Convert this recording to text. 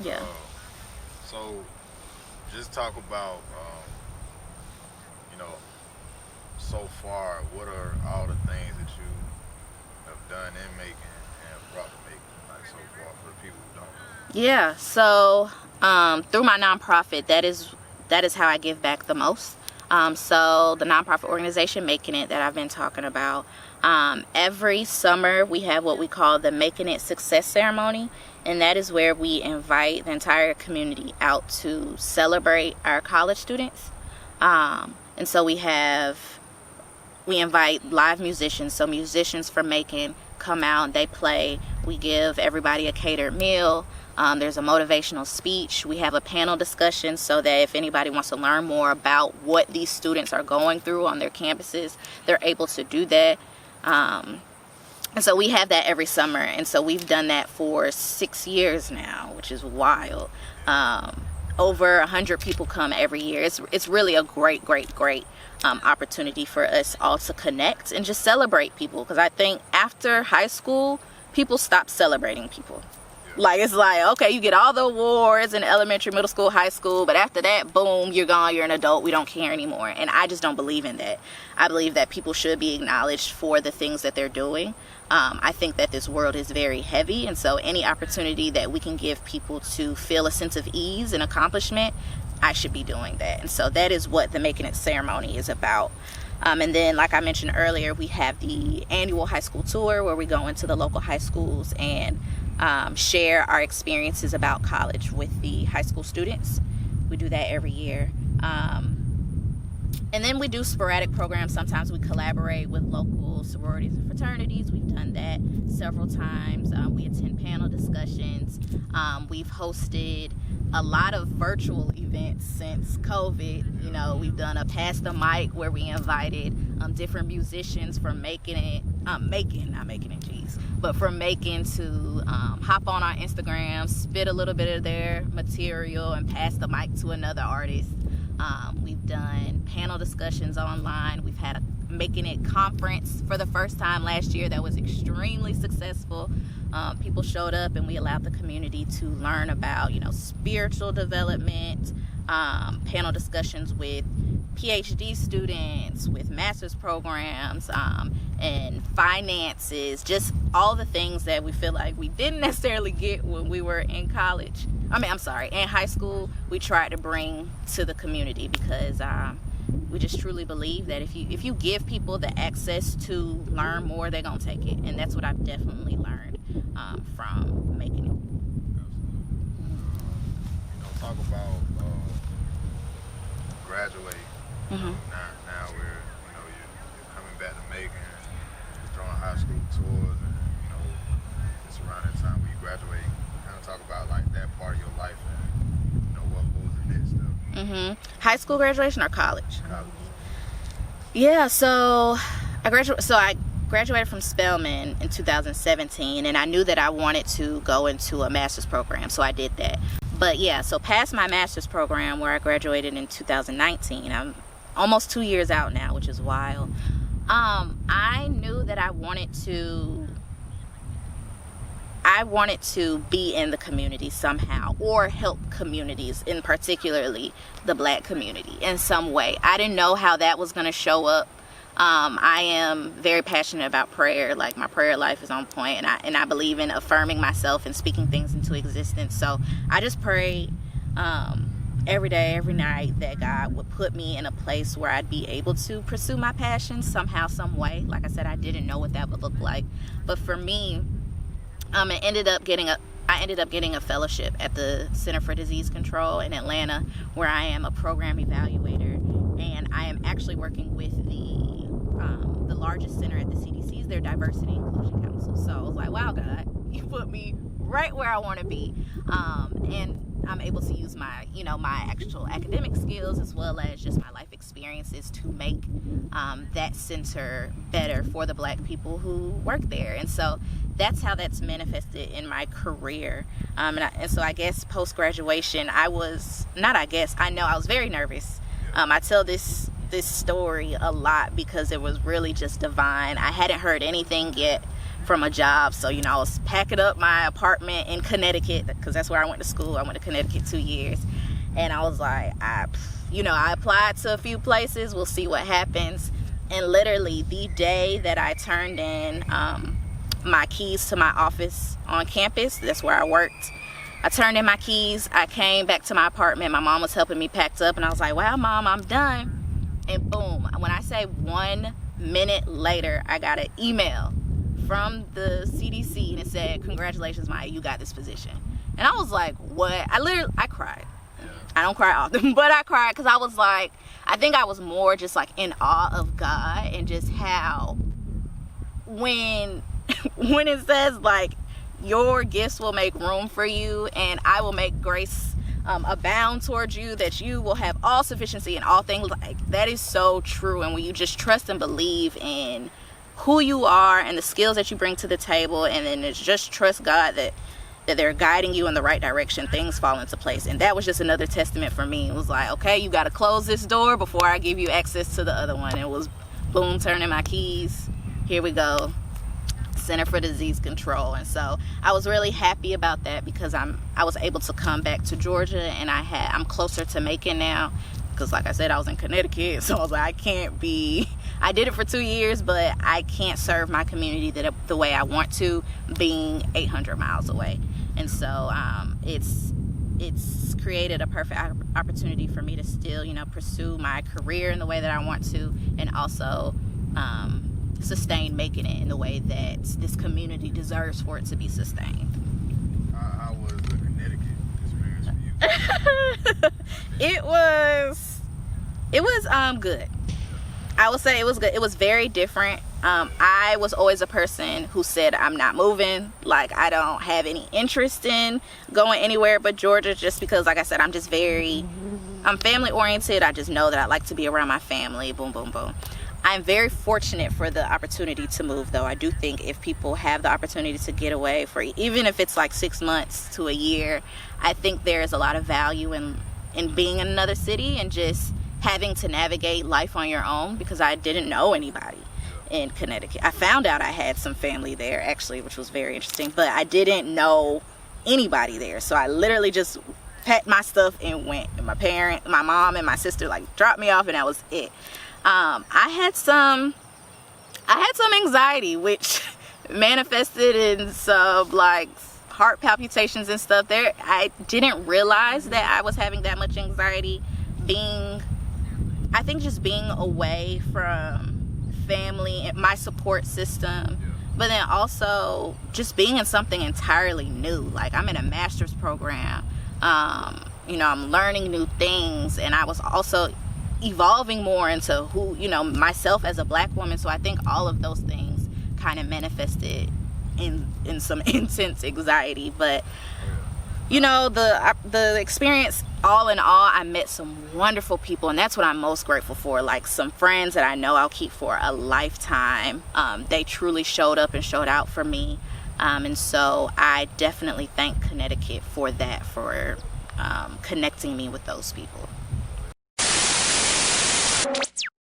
Yeah. So just talk about, you know, so far, what are all the things that you have done in Macon and brought to Macon, like so far for the people who don't know? Yeah. So through my nonprofit, that is how I give back the most. So the nonprofit organization MaconIt that I've been talking about, every summer we have what we call the MaconIt Success Ceremony, and that is where we invite the entire community out to celebrate our college students. And so we invite live musicians, so musicians from Macon come out, they play, we give everybody a catered meal. There's a motivational speech. We have a panel discussion so that if anybody wants to learn more about what these students are going through on their campuses, they're able to do that. And so we have that every summer. And so we've done that for 6 years now, which is wild. Over 100 people come every year. It's really a great opportunity for us all to connect and just celebrate people. Because I think after high school, people stop celebrating people. Like, it's like, okay, you get all the awards in elementary, middle school, high school, but after that, boom, you're gone, you're an adult, we don't care anymore. And I just don't believe in that. I believe that people should be acknowledged for the things that they're doing. I think that this world is very heavy, and so any opportunity that we can give people to feel a sense of ease and accomplishment, I should be doing that. And so that is what the MaconIt ceremony is about. And then, like I mentioned earlier, we have the annual high school tour where we go into the local high schools and share our experiences about college with the high school students. We do that every year. And then we do sporadic programs. Sometimes we collaborate with local sororities and fraternities. We've done that several times. We attend panel discussions. We've hosted a lot of virtual events since COVID. You know, we've done a Pass the Mic where we invited different musicians from from Macon to hop on our Instagram, spit a little bit of their material, and pass the mic to another artist. We've done panel discussions online. We've had a MaconIt conference for the first time last year that was extremely successful. People showed up and we allowed the community to learn about, spiritual development, panel discussions with PhD students, with master's programs, and finances, just all the things that we feel like we didn't necessarily get when we were in college. In high school, we tried to bring to the community because we just truly believe that if you give people the access to learn more, they're gonna take it, and that's what I've definitely learned from making it. Talk about graduating. Now we're you're coming back to Macon, you're throwing high school tours, and it's around that time when you graduate. Kind of talk about like that part of your life and what was the next step. High school graduation or college? College. Yeah, so I graduated from Spelman in 2017, and I knew that I wanted to go into a master's program, so I did that. But yeah, so past my master's program where I graduated in 2019, I'm almost 2 years out now, which is wild. I knew that I wanted to be in the community somehow, or help communities, in particularly the Black community, in some way. I didn't know how that was going to show up. I am very passionate about prayer. Like, my prayer life is on point, and I believe in affirming myself and speaking things into existence. So I just pray every day, every night, that God would put me in a place where I'd be able to pursue my passion somehow, some way. Like I said, I didn't know what that would look like, but for me, I ended up getting a fellowship at the Center for Disease Control in Atlanta, where I am a program evaluator, and I am actually working with the largest center at the CDC's, their Diversity and Inclusion Council. So I was like, wow, God, you put me right where I want to be, and I'm able to use my actual academic skills as well as just my life experiences to make that center better for the Black people who work there. And so that's how that's manifested in my career. And so I guess post-graduation, I know I was very nervous. I tell this story a lot because it was really just divine. I hadn't heard anything yet from a job. So, you know, I was packing up my apartment in Connecticut because that's where I went to school. I went to Connecticut 2 years. And I was like, I applied to a few places. We'll see what happens. And literally the day that I turned in my keys to my office on campus, that's where I worked, I turned in my keys. I came back to my apartment. My mom was helping me pack up. And I was like, wow, Mom, I'm done. And boom, when I say 1 minute later, I got an email from the CDC and it said, congratulations, Mayah, you got this position. And I was like, what? I cried. I don't cry often, but I cried because I was like, I think I was more just like in awe of God and just how when it says like your gifts will make room for you and I will make grace abound towards you, that you will have all sufficiency in all things, like that is so true. And when you just trust and believe in who you are and the skills that you bring to the table, and then it's just trust God that they're guiding you in the right direction, things fall into place. And that was just another testament for me. It was like, okay, you got to close this door before I give you access to the other one. It was boom, turning my keys. Here we go. Center for Disease Control. And so I was really happy about that because I was able to come back to Georgia, and I'm closer to Macon now because, like I said, I was in Connecticut. So I was like, I did it for 2 years, but I can't serve my community the way I want to, being 800 miles away. And so it's created a perfect opportunity for me to still, you know, pursue my career in the way that I want to, and also sustain making it in the way that this community deserves for it to be sustained. How was the Connecticut experience for you? It was good. I would say it was good. It was very different. I was always a person who said I'm not moving. Like, I don't have any interest in going anywhere but Georgia, just because, like I said, I'm family oriented. I just know that I like to be around my family. Boom, boom, boom. I'm very fortunate for the opportunity to move, though. I do think if people have the opportunity to get away for, even if it's like 6 months to a year, I think there's a lot of value in being in another city and just having to navigate life on your own, because I didn't know anybody in Connecticut. I found out I had some family there, actually, which was very interesting, but I didn't know anybody there. So I literally just packed my stuff and went. And my mom and my sister like dropped me off, and that was it. I had some anxiety, which manifested in some like heart palpitations and stuff there. I didn't realize that I was having that much anxiety I think just being away from family and my support system, but then also just being in something entirely new. Like, I'm in a master's program, you know, I'm learning new things, and I was also evolving more into who, you know, myself as a Black woman. So I think all of those things kind of manifested in some intense anxiety. But you know, the experience, all in all, I met some wonderful people, and that's what I'm most grateful for. Like, some friends that I know I'll keep for a lifetime. They truly showed up and showed out for me, and so I definitely thank Connecticut for that, for connecting me with those people.